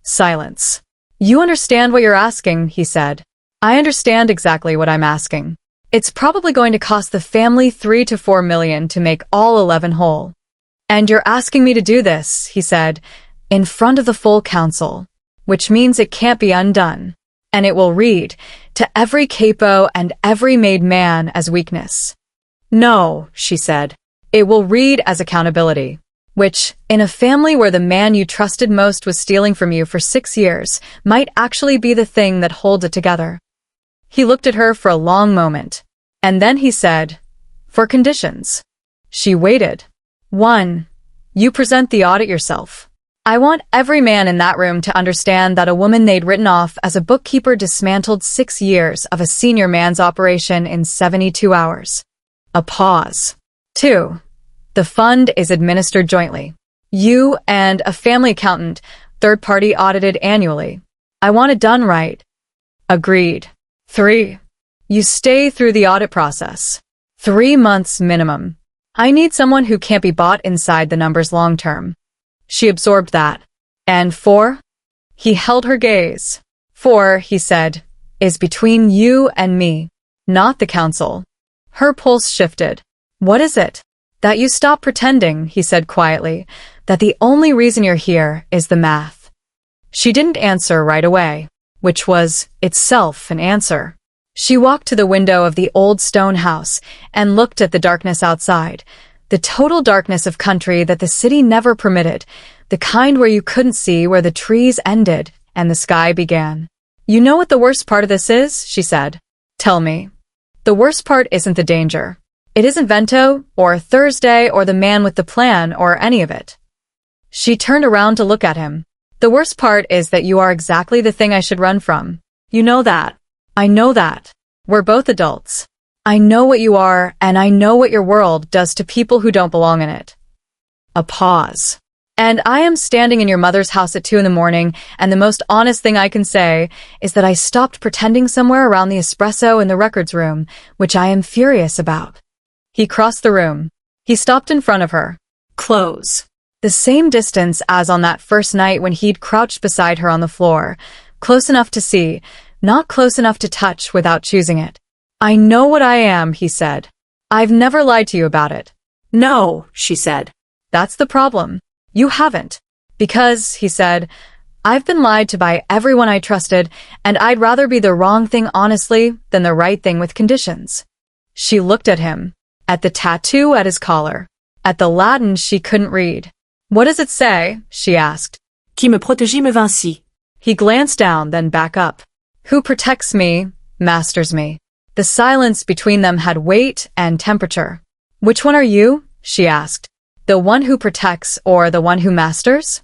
Silence. You understand what you're asking, he said. I understand exactly what I'm asking. It's probably going to cost the family $3 to $4 million to make all 11 whole. And you're asking me to do this, he said, in front of the full council, which means it can't be undone. And it will read, to every capo and every made man as weakness. No, she said. It will read as accountability, which, in a family where the man you trusted most was stealing from you for 6 years, might actually be the thing that holds it together. He looked at her for a long moment, and then he said, for conditions. She waited. 1. You present the audit yourself. I want every man in that room to understand that a woman they'd written off as a bookkeeper dismantled 6 years of a senior man's operation in 72 hours. A pause. 2. The fund is administered jointly. You and a family accountant, third-party audited annually. I want it done right. Agreed. 3. You stay through the audit process. 3 months minimum. I need someone who can't be bought inside the numbers long-term. She absorbed that. And 4? He held her gaze. 4, he said, is between you and me, not the council. Her pulse shifted. What is it? That you stop pretending, he said quietly, that the only reason you're here is the math. She didn't answer right away, which was itself an answer. She walked to the window of the old stone house and looked at the darkness outside, the total darkness of country that the city never permitted, the kind where you couldn't see where the trees ended and the sky began. You know what the worst part of this is? She said. Tell me. The worst part isn't the danger. It isn't Vento, or Thursday, or the man with the plan, or any of it. She turned around to look at him. The worst part is that you are exactly the thing I should run from. You know that. I know that. We're both adults. I know what you are, and I know what your world does to people who don't belong in it. A pause. And I am standing in your mother's house at 2 a.m, and the most honest thing I can say is that I stopped pretending somewhere around the espresso in the records room, which I am furious about. He crossed the room. He stopped in front of her. Close. The same distance as on that first night when he'd crouched beside her on the floor, close enough to see, not close enough to touch without choosing it. I know what I am, he said. I've never lied to you about it. No, she said. That's the problem. You haven't. Because, he said, I've been lied to by everyone I trusted, and I'd rather be the wrong thing honestly than the right thing with conditions. She looked at him, at the tattoo at his collar, at the Latin she couldn't read. What does it say? She asked. Qui me protégit me vinci. He glanced down, then back up. Who protects me, masters me. The silence between them had weight and temperature. Which one are you? She asked. The one who protects or the one who masters?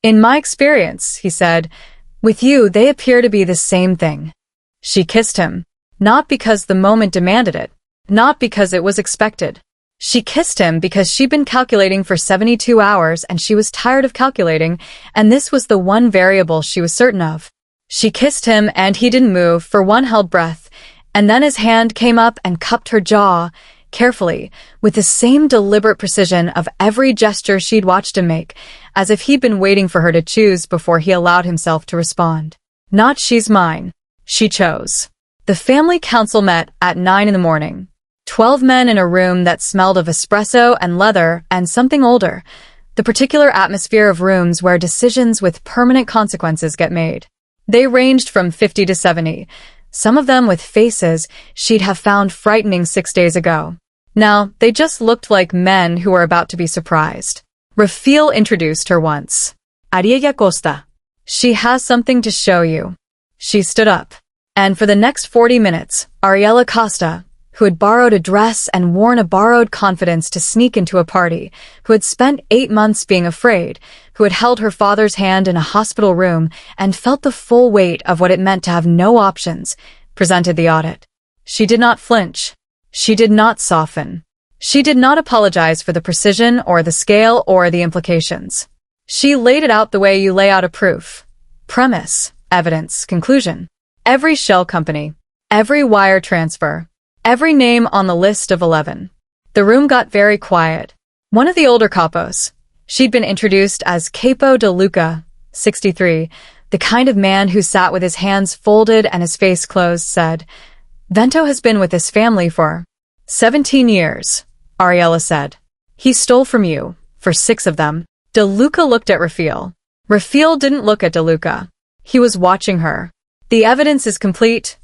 In my experience, he said, with you they appear to be the same thing. She kissed him, not because the moment demanded it, not because it was expected. She kissed him because she'd been calculating for 72 hours and she was tired of calculating, and this was the one variable she was certain of. She kissed him and he didn't move for one held breath, and then his hand came up and cupped her jaw, carefully, with the same deliberate precision of every gesture she'd watched him make, as if he'd been waiting for her to choose before he allowed himself to respond. Not she's mine. She chose. The family council met at 9 in the morning. 12 men in a room that smelled of espresso and leather and something older, the particular atmosphere of rooms where decisions with permanent consequences get made. They ranged from 50 to 70, some of them with faces she'd have found frightening 6 days ago. Now, they just looked like men who were about to be surprised. Rafaele introduced her once. Ariella Costa. She has something to show you. She stood up. And for the next 40 minutes, Ariella Costa, who had borrowed a dress and worn a borrowed confidence to sneak into a party, who had spent 8 months being afraid, who had held her father's hand in a hospital room and felt the full weight of what it meant to have no options, presented the audit. She did not flinch. She did not soften. She did not apologize for the precision or the scale or the implications. She laid it out the way you lay out a proof. Premise, evidence, conclusion. Every shell company, every wire transfer, every name on the list of 11. The room got very quiet. One of the older capos, she'd been introduced as Capo de Luca, 63, the kind of man who sat with his hands folded and his face closed, said, Vento has been with his family for 17 years, Ariella said. He stole from you, for 6 of them. De Luca looked at Rafaele. Rafaele didn't look at De Luca. He was watching her. The evidence is complete,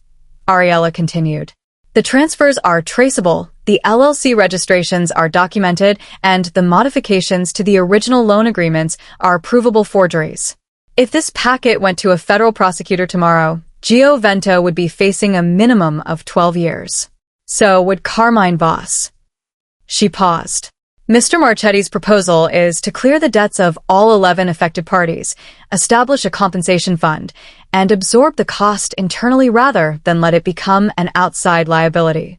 Ariella continued. The transfers are traceable, the LLC registrations are documented, and the modifications to the original loan agreements are provable forgeries. If this packet went to a federal prosecutor tomorrow, Gio Vento would be facing a minimum of 12 years. So would Carmine Voss. She paused. Mr. Marchetti's proposal is to clear the debts of all 11 affected parties, establish a compensation fund, and absorb the cost internally rather than let it become an outside liability.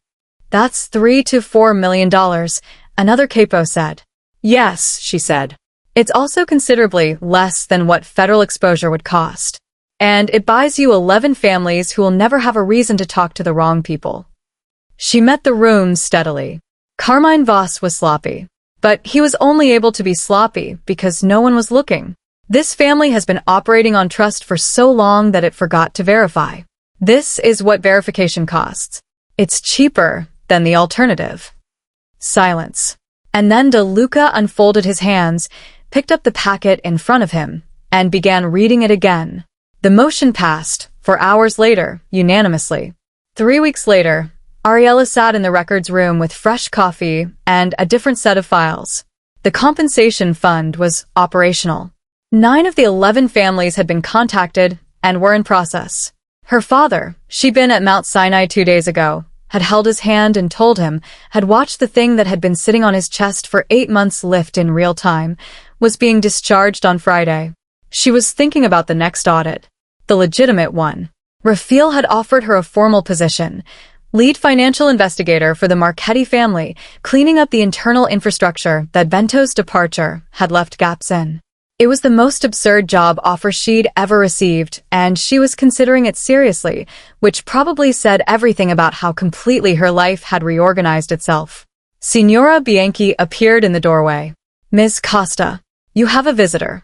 That's $3 to $4 million, another capo said. Yes, she said. It's also considerably less than what federal exposure would cost. And it buys you 11 families who will never have a reason to talk to the wrong people. She met the room steadily. Carmine Voss was sloppy. But he was only able to be sloppy because no one was looking. This family has been operating on trust for so long that it forgot to verify. This is what verification costs. It's cheaper than the alternative. Silence. And then De Luca unfolded his hands, picked up the packet in front of him, and began reading it again. The motion passed, for hours later, unanimously. 3 weeks later, Ariella sat in the records room with fresh coffee and a different set of files. The compensation fund was operational. 9 of the 11 families had been contacted and were in process. Her father, she'd been at Mount Sinai 2 days ago, had held his hand and told him, had watched the thing that had been sitting on his chest for 8 months lift in real time, was being discharged on Friday. She was thinking about the next audit, the legitimate one. Rafaele had offered her a formal position, lead financial investigator for the Marchetti family, cleaning up the internal infrastructure that Vento's departure had left gaps in. It was the most absurd job offer she'd ever received, and she was considering it seriously, which probably said everything about how completely her life had reorganized itself. Signora Bianchi appeared in the doorway. Ms. Costa, you have a visitor.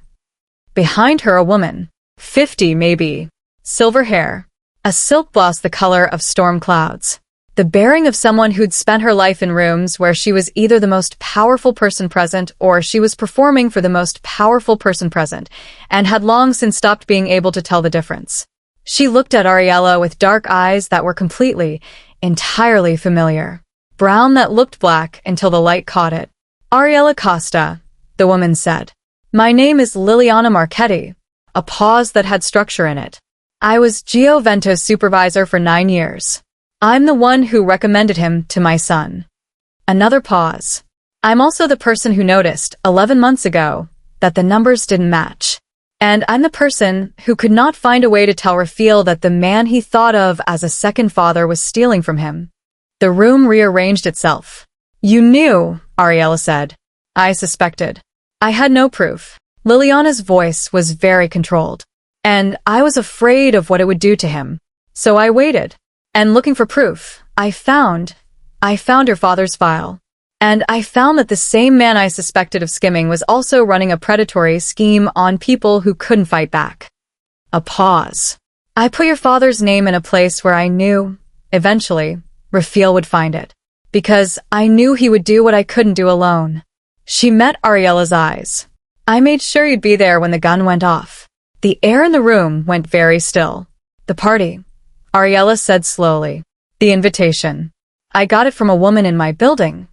Behind her a woman, 50 maybe, silver hair, a silk blouse the color of storm clouds. The bearing of someone who'd spent her life in rooms where she was either the most powerful person present or she was performing for the most powerful person present, and had long since stopped being able to tell the difference. She looked at Ariella with dark eyes that were completely, entirely familiar. Brown that looked black until the light caught it. Ariella Costa, the woman said. My name is Liliana Marchetti. A pause that had structure in it. I was Gio Vento's supervisor for 9 years. I'm the one who recommended him to my son. Another pause. I'm also the person who noticed, 11 months ago, that the numbers didn't match. And I'm the person who could not find a way to tell Rafaele that the man he thought of as a second father was stealing from him. The room rearranged itself. You knew, Ariella said. I suspected. I had no proof. Liliana's voice was very controlled. And I was afraid of what it would do to him. So I waited. And looking for proof, I found your father's file. And I found that the same man I suspected of skimming was also running a predatory scheme on people who couldn't fight back. A pause. I put your father's name in a place where I knew, eventually, Rafaele would find it. Because I knew he would do what I couldn't do alone. She met Ariella's eyes. I made sure you'd be there when the gun went off. The air in the room went very still. The party, Ariella said slowly. The invitation. I got it from a woman in my building.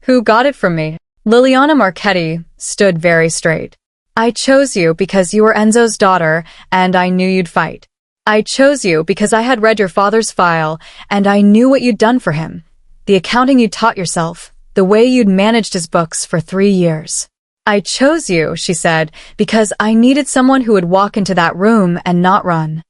Who got it from me? Liliana Marchetti stood very straight. I chose you because you were Enzo's daughter, and I knew you'd fight. I chose you because I had read your father's file, and I knew what you'd done for him. The accounting you taught yourself, the way you'd managed his books for 3 years. I chose you, she said, because I needed someone who would walk into that room and not run.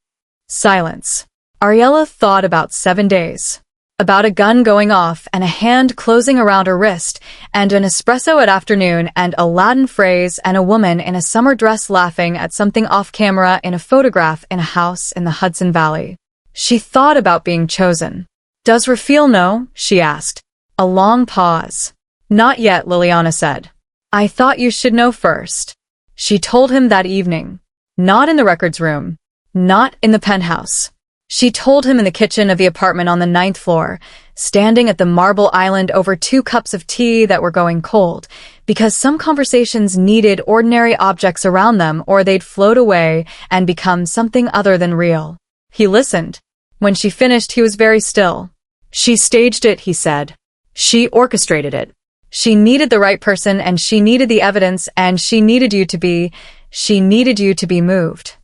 Silence. Ariella thought about 7 days. About a gun going off and a hand closing around her wrist, and an espresso at afternoon and a Latin phrase and a woman in a summer dress laughing at something off camera in a photograph in a house in the Hudson Valley. She thought about being chosen. Does Rafaele know? She asked. A long pause. Not yet, Liliana said. I thought you should know first. She told him that evening. Not in the records room. Not in the penthouse. She told him in the kitchen of the apartment on the 9th floor, standing at the marble island over 2 cups of tea that were going cold, because some conversations needed ordinary objects around them or they'd float away and become something other than real. He listened. When she finished, he was very still. She staged it, he said. She orchestrated it. She needed the right person, and she needed the evidence, and she needed you to be moved.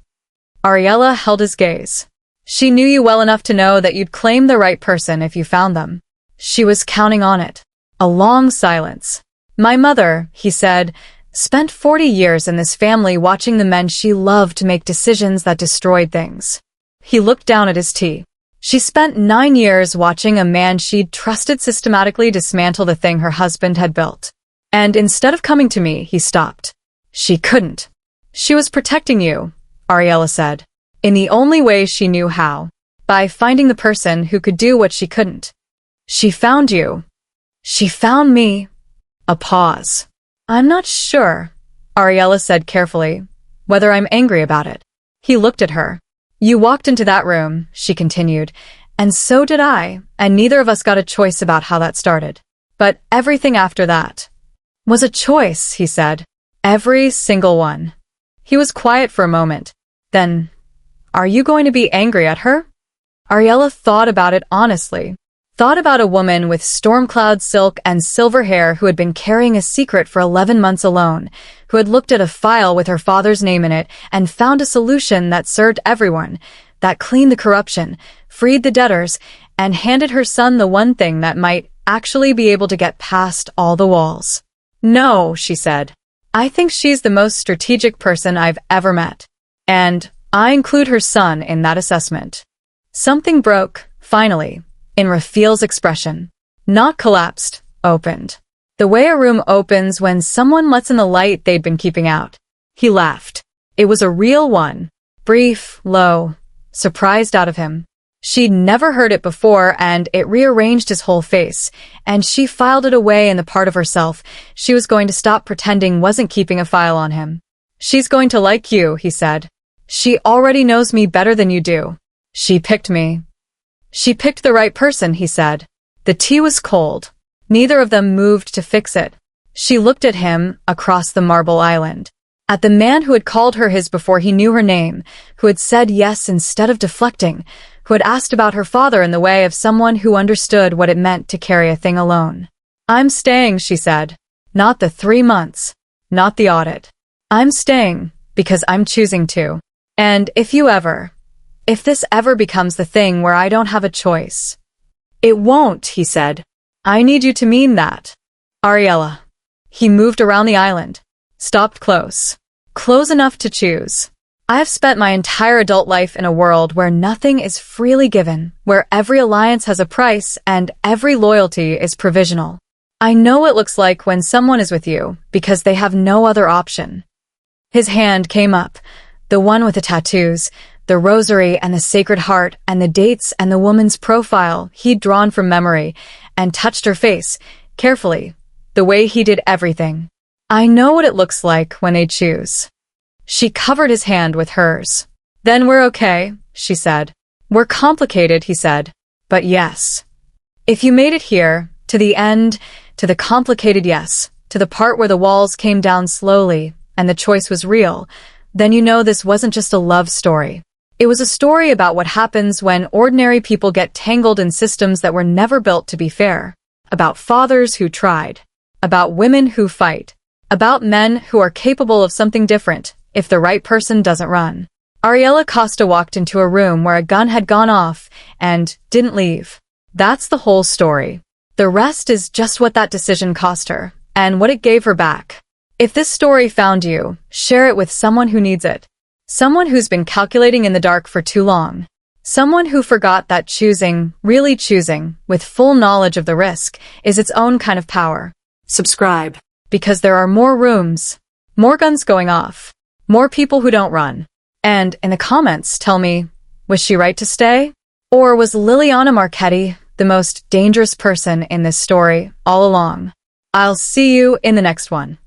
Ariella held his gaze. She knew you well enough to know that you'd claim the right person if you found them. She was counting on it. A long silence. My mother, he said, spent 40 years in this family watching the men she loved make decisions that destroyed things. He looked down at his tea. She spent 9 years watching a man she'd trusted systematically dismantle the thing her husband had built. And instead of coming to me, he stopped. She couldn't. She was protecting you, Ariella said. In the only way she knew how. By finding the person who could do what she couldn't. She found you. She found me. A pause. I'm not sure, Ariella said carefully, whether I'm angry about it. He looked at her. You walked into that room, she continued, and so did I, and neither of us got a choice about how that started. But everything after that was a choice, he said. Every single one. He was quiet for a moment. Then, are you going to be angry at her? Ariella thought about it honestly. Thought about a woman with storm-cloud silk and silver hair who had been carrying a secret for 11 months alone, who had looked at a file with her father's name in it and found a solution that served everyone, that cleaned the corruption, freed the debtors, and handed her son the one thing that might actually be able to get past all the walls. No, she said. I think she's the most strategic person I've ever met. And I include her son in that assessment. Something broke, finally, in Rafaele's expression. Not collapsed, opened. The way a room opens when someone lets in the light they'd been keeping out. He laughed. It was a real one. Brief, low, surprised out of him. She'd never heard it before, and it rearranged his whole face, and she filed it away in the part of herself she was going to stop pretending wasn't keeping a file on him. She's going to like you, he said. She already knows me better than you do. She picked me. She picked the right person, he said. The tea was cold. Neither of them moved to fix it. She looked at him across the marble island. At the man who had called her his before he knew her name, who had said yes instead of deflecting, who had asked about her father in the way of someone who understood what it meant to carry a thing alone. I'm staying, she said. Not the 3 months. Not the audit. I'm staying because I'm choosing to. And if this ever becomes the thing where I don't have a choice. It won't, he said. I need you to mean that. Ariella. He moved around the island. Stopped close. Close enough to choose. I have spent my entire adult life in a world where nothing is freely given, where every alliance has a price and every loyalty is provisional. I know what it looks like when someone is with you because they have no other option. His hand came up, the one with the tattoos, the rosary and the Sacred Heart and the dates and the woman's profile he'd drawn from memory, and touched her face, carefully, the way he did everything. I know what it looks like when they choose. She covered his hand with hers. Then we're okay, she said. We're complicated, he said. But yes. If you made it here, to the end, to the complicated yes, to the part where the walls came down slowly, and the choice was real, then you know this wasn't just a love story. It was a story about what happens when ordinary people get tangled in systems that were never built to be fair. About fathers who tried. About women who fight. About men who are capable of something different if the right person doesn't run. Ariella Costa walked into a room where a gun had gone off and didn't leave. That's the whole story. The rest is just what that decision cost her and what it gave her back. If this story found you, share it with someone who needs it. Someone who's been calculating in the dark for too long. Someone who forgot that choosing, really choosing, with full knowledge of the risk, is its own kind of power. Subscribe. Because there are more rooms, more guns going off, more people who don't run. And in the comments, tell me, was she right to stay? Or was Liliana Marchetti the most dangerous person in this story all along? I'll see you in the next one.